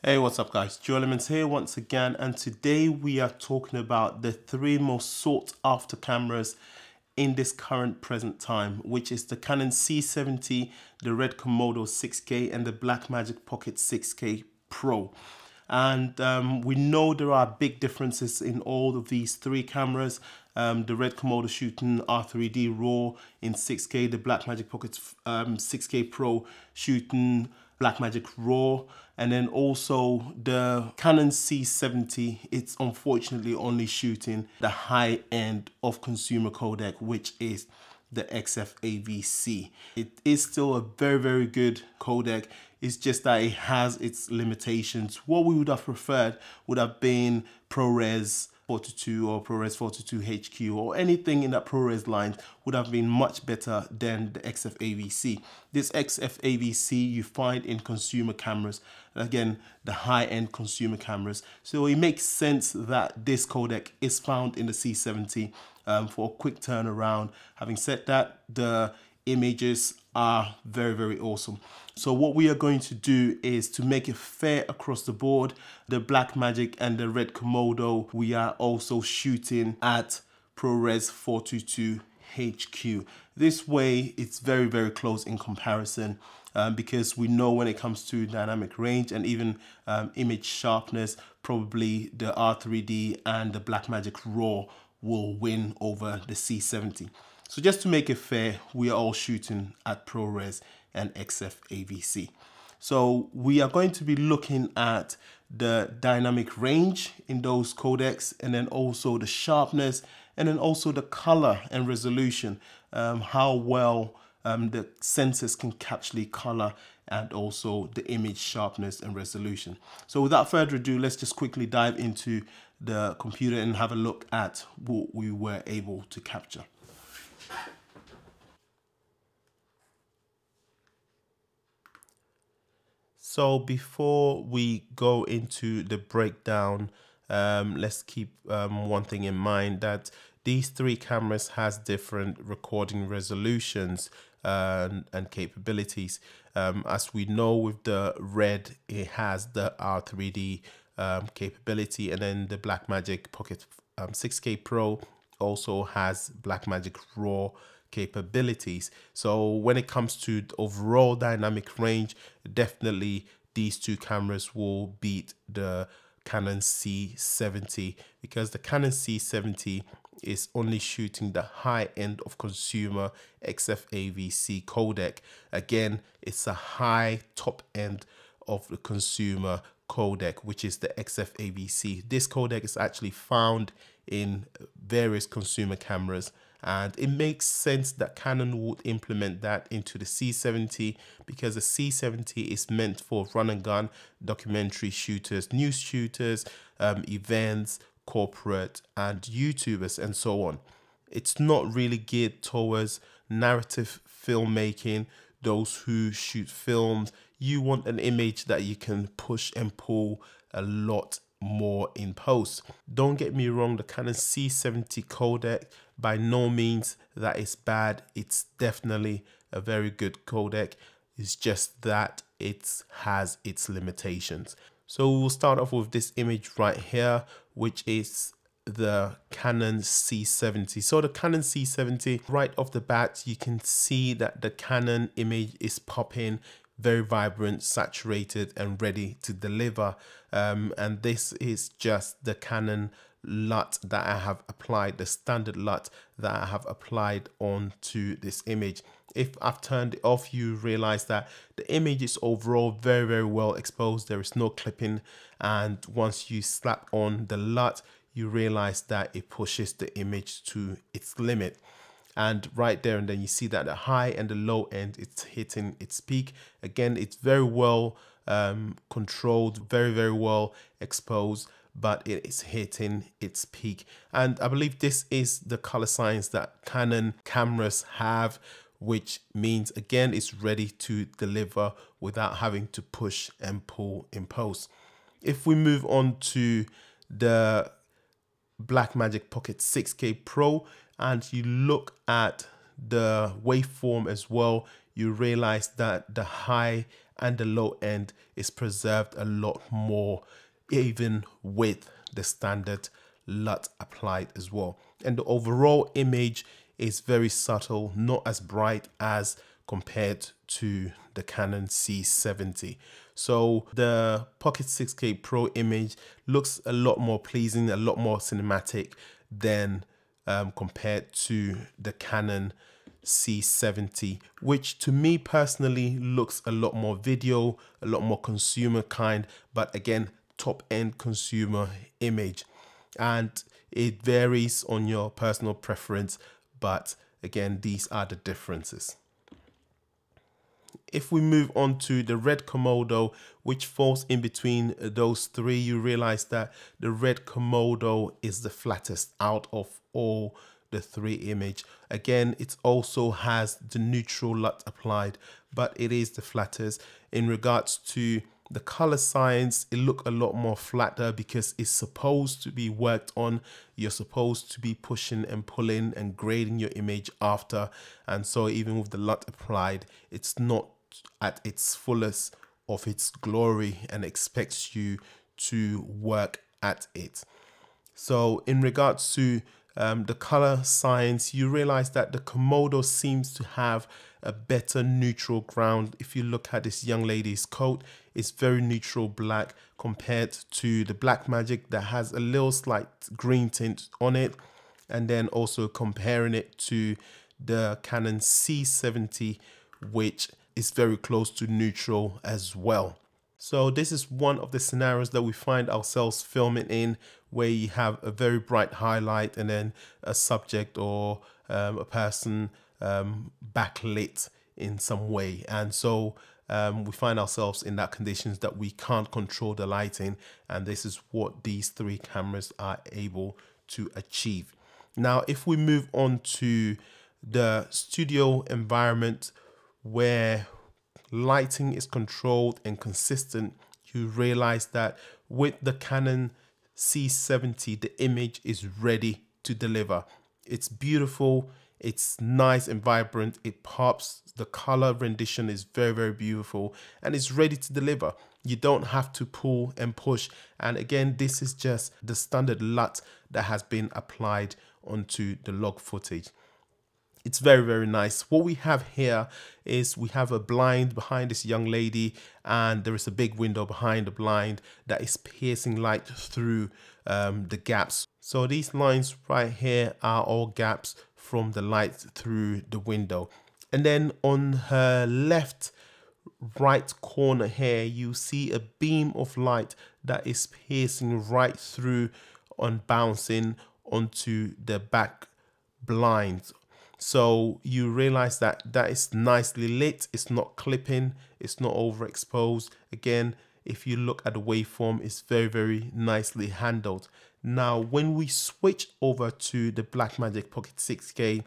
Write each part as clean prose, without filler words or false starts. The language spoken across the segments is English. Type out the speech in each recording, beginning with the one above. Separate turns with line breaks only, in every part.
Hey, what's up guys? Joe Elements here once again, and today we are talking about the three most sought after cameras in this current present time, which is the Canon C70, the Red Komodo 6K and the Blackmagic Pocket 6K Pro. And we know there are big differences in all of these three cameras. The Red Komodo shooting R3D RAW in 6K, the Blackmagic Pocket 6K Pro shooting Blackmagic RAW, and then also the Canon C70, it's unfortunately only shooting the high end of consumer codec, which is the XF-AVC. It is still a very good codec. It's just that it has its limitations. What we would have preferred would have been ProRes 42 or ProRes 42 HQ or anything in that ProRes line would have been much better than the XF-AVC. This XF-AVC you find in consumer cameras, again, the high-end consumer cameras. So it makes sense that this codec is found in the C70 for a quick turnaround. Having said that, the images are very awesome. So what we are going to do is to make it fair across the board. The Blackmagic and the Red Komodo, we are also shooting at ProRes 422 HQ. This way it's very close in comparison, because we know when it comes to dynamic range and even image sharpness, probably the R3D and the Blackmagic RAW will win over the C70. So just to make it fair, we are all shooting at ProRes and XF-AVC. So we are going to be looking at the dynamic range in those codecs, and then also the sharpness, and then also the color and resolution, how well the sensors can capture color, and also the image sharpness and resolution. So without further ado, let's just quickly dive into the computer and have a look at what we were able to capture. So before we go into the breakdown, let's keep one thing in mind, that these three cameras has different recording resolutions and capabilities. As we know, with the Red, it has the R3D capability, and then the Blackmagic Pocket 6K Pro also has Blackmagic RAW capabilities. So when it comes to the overall dynamic range, definitely these two cameras will beat the Canon C70, because the Canon C70 is only shooting the high end of consumer XF-AVC codec. Again, it's a high top end of the consumer codec, which is the XF-AVC. This codec is actually found in various consumer cameras, and it makes sense that Canon would implement that into the C70, because the C70 is meant for run and gun documentary shooters, news shooters, events, corporate, and YouTubers, and so on. It's not really geared towards narrative filmmaking, those who shoot films. You want an image that you can push and pull a lot more in post. Don't get me wrong, the Canon C70 codec, by no means that is bad. It's definitely a very good codec. It's just that it has its limitations. So we'll start off with this image right here, which is the Canon C70. So the Canon C70, right off the bat, you can see that the Canon image is popping, very vibrant, saturated, and ready to deliver. And this is just the Canon LUT that I have applied, the standard LUT that I have applied onto this image. If I've turned it off, you realize that the image is overall very well exposed. There is no clipping, and once you slap on the LUT, you realize that it pushes the image to its limit. And right there and then you see that the high and the low end, it's hitting its peak. Again, it's very well controlled, very well exposed, but it is hitting its peak. And I believe this is the color science that Canon cameras have, which means again it's ready to deliver without having to push and pull in post. If we move on to the Blackmagic Pocket 6K Pro and you look at the waveform as well, you realize that the high and the low end is preserved a lot more, even with the standard LUT applied as well. And the overall image is very subtle, not as bright as compared to the Canon C70. So the Pocket 6K Pro image looks a lot more pleasing, a lot more cinematic than compared to the Canon C70, which to me personally looks a lot more video, a lot more consumer kind, but again, top end consumer image. And it varies on your personal preference, but again, these are the differences. If we move on to the Red Komodo, which falls in between those three, you realize that the Red Komodo is the flattest out of all the three image. Again, it also has the neutral LUT applied, but it is the flattest. In regards to the color science, it look a lot more flatter because it's supposed to be worked on. You're supposed to be pushing and pulling and grading your image after, and so even with the LUT applied, it's not at its fullest of its glory and expects you to work at it. So in regards to the color science, you realize that the Komodo seems to have a better neutral ground. If you look at this young lady's coat, it's very neutral black compared to the Blackmagic that has a little slight green tint on it. And then also comparing it to the Canon C70, which is very close to neutral as well. So this is one of the scenarios that we find ourselves filming in, where you have a very bright highlight and then a subject or a person backlit in some way. And so we find ourselves in that conditions that we can't control the lighting. And this is what these three cameras are able to achieve. Now, if we move on to the studio environment where lighting is controlled and consistent, you realize that with the Canon C70, the image is ready to deliver. It's beautiful, it's nice and vibrant, it pops, the color rendition is very, very beautiful, and it's ready to deliver. You don't have to pull and push. And again, this is just the standard LUT that has been applied onto the log footage. It's very, very nice. What we have here is we have a blind behind this young lady, and there is a big window behind the blind that is piercing light through the gaps. So these lines right here are all gaps from the light through the window. And then on her left right corner here, you see a beam of light that is piercing right through and bouncing onto the back blind. So you realize that that is nicely lit. It's not clipping, it's not overexposed. Again, if you look at the waveform, it's very, very nicely handled. Now, when we switch over to the Blackmagic Pocket 6K,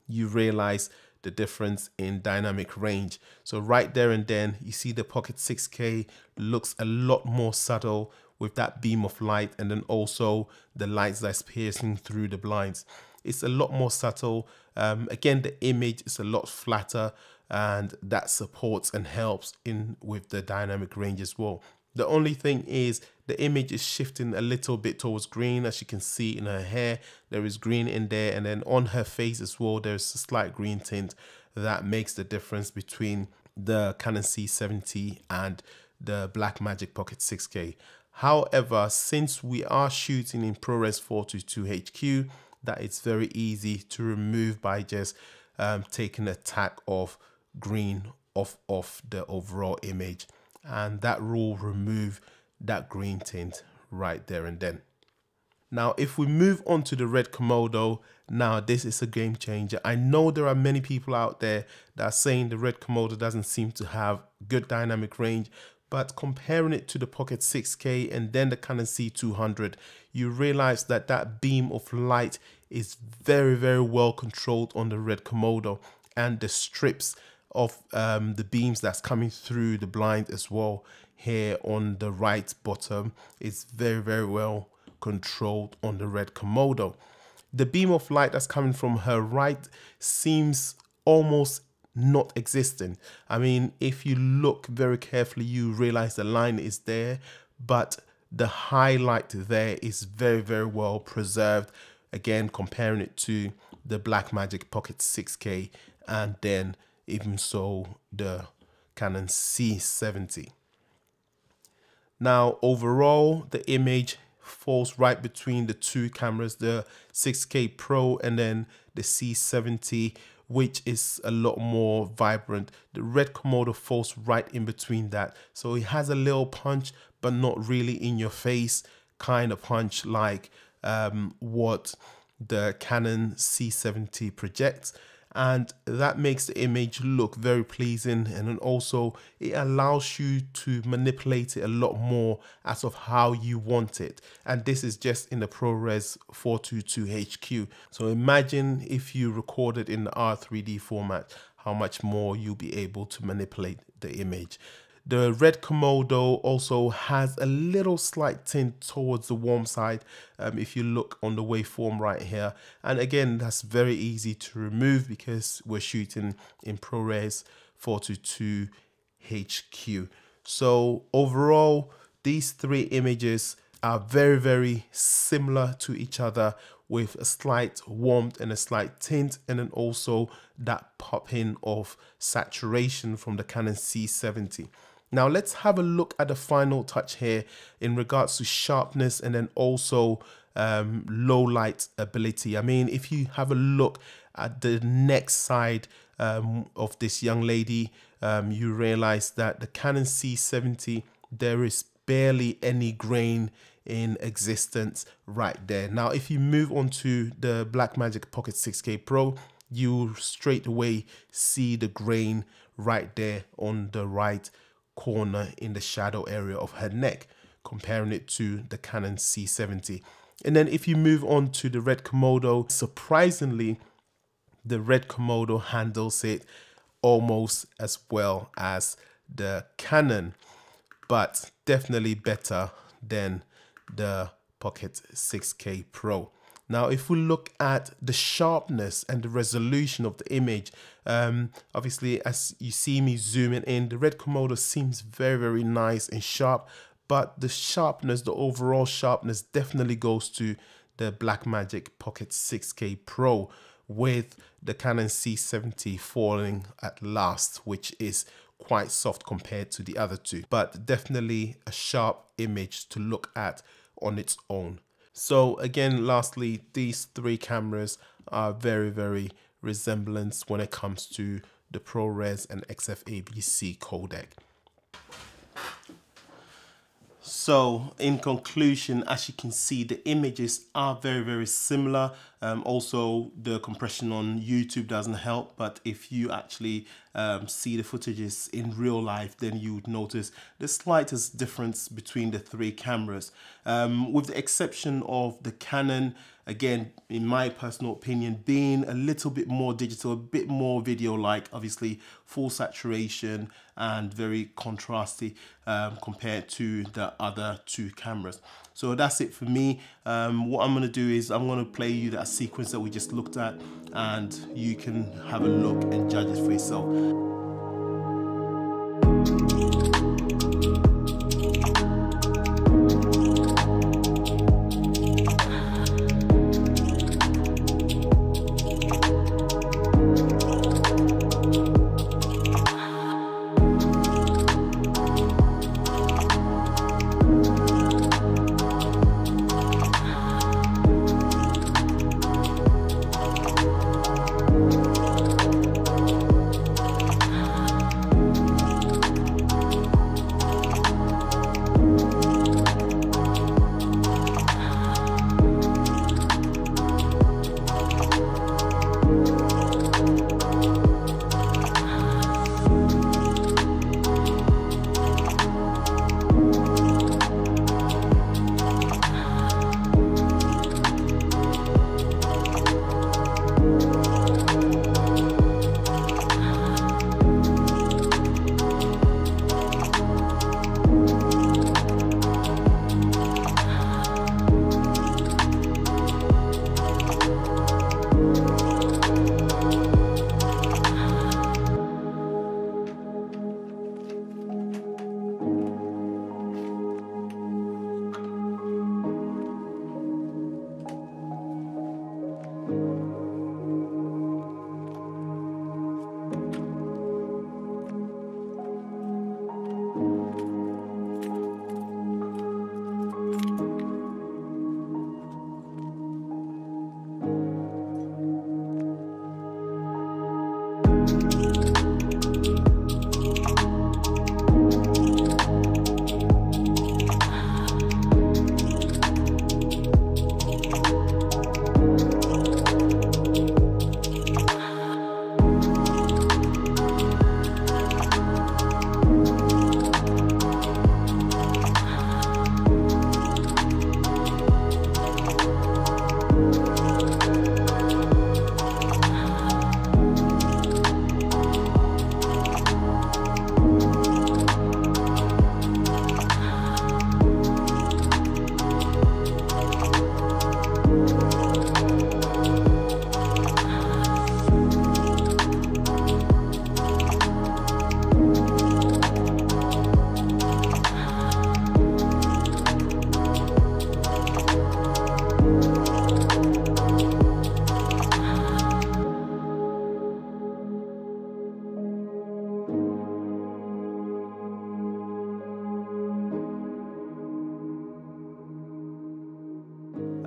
you realize the difference in dynamic range. So right there and then, you see the Pocket 6K looks a lot more subtle with that beam of light, and then also the lights that's piercing through the blinds. It's a lot more subtle. Again, the image is a lot flatter, and that supports and helps in with the dynamic range as well. The only thing is the image is shifting a little bit towards green. As you can see in her hair, there is green in there, and then on her face as well, there's a slight green tint that makes the difference between the Canon C70 and the Blackmagic Pocket 6K. However, since we are shooting in ProRes 422 HQ, that it's very easy to remove by just taking a tack of green off the overall image, and that will remove that green tint right there and then. Now, if we move on to the Red Komodo, now this is a game changer. I know there are many people out there that are saying the Red Komodo doesn't seem to have good dynamic range, but comparing it to the Pocket 6K and then the Canon C200, you realize that that beam of light is very, very well controlled on the Red Komodo, and the strips of the beams that's coming through the blind as well here on the right bottom is very, very well controlled on the Red Komodo. The beam of light that's coming from her right seems almost not existent. I mean, if you look very carefully, you realize the line is there, but the highlight there is very, very well preserved. Again, comparing it to the Blackmagic Pocket 6K, and then even so the Canon C70. Now, overall, the image falls right between the two cameras, the 6K Pro and then the C70, which is a lot more vibrant. The red Komodo falls right in between that. So it has a little punch, but not really in your face kind of punch like what the Canon C70 projects. And that makes the image look very pleasing, and then also it allows you to manipulate it a lot more as of how you want it. And this is just in the ProRes 422 HQ. So imagine if you recorded in the R3D format, how much more you'll be able to manipulate the image. The red Komodo also has a little slight tint towards the warm side if you look on the waveform right here. And again, that's very easy to remove because we're shooting in ProRes 422 HQ. So overall, these three images are very, very similar to each other, with a slight warmth and a slight tint, and then also that pop in of saturation from the Canon C70. Now let's have a look at the final touch here in regards to sharpness and then also low light ability. I mean, if you have a look at the neck side of this young lady, you realize that the Canon C70, there is barely any grain in existence right there. Now, if you move on to the Blackmagic Pocket 6K Pro, you straight away see the grain right there on the right corner in the shadow area of her neck, comparing it to the Canon C70. And then if you move on to the red Komodo, surprisingly, the red Komodo handles it almost as well as the Canon, but definitely better than the Pocket 6K Pro. Now, if we look at the sharpness and the resolution of the image, obviously, as you see me zooming in, the red Komodo seems very, very nice and sharp, but the sharpness, the overall sharpness definitely goes to the Blackmagic Pocket 6K Pro, with the Canon C70 falling at last, which is quite soft compared to the other two, but definitely a sharp image to look at on its own. So again, lastly, these three cameras are very, very resemblant when it comes to the ProRes and XF-ABC codec. So in conclusion, as you can see, the images are very, very similar. Also, the compression on YouTube doesn't help, but if you actually see the footages in real life, then you would notice the slightest difference between the three cameras. With the exception of the Canon, again, in my personal opinion, being a little bit more digital, a bit more video-like, obviously full saturation and very contrasty compared to the other two cameras. So that's it for me. What I'm going to do is I'm going to play you that sequence that we just looked at, and you can have a look and judge it for yourself.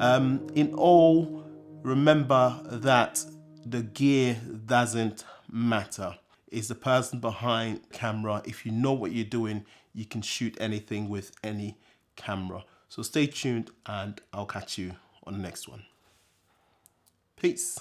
In all, remember that the gear doesn't matter. It's the person behind camera. If you know what you're doing, you can shoot anything with any camera. So stay tuned and I'll catch you on the next one. Peace.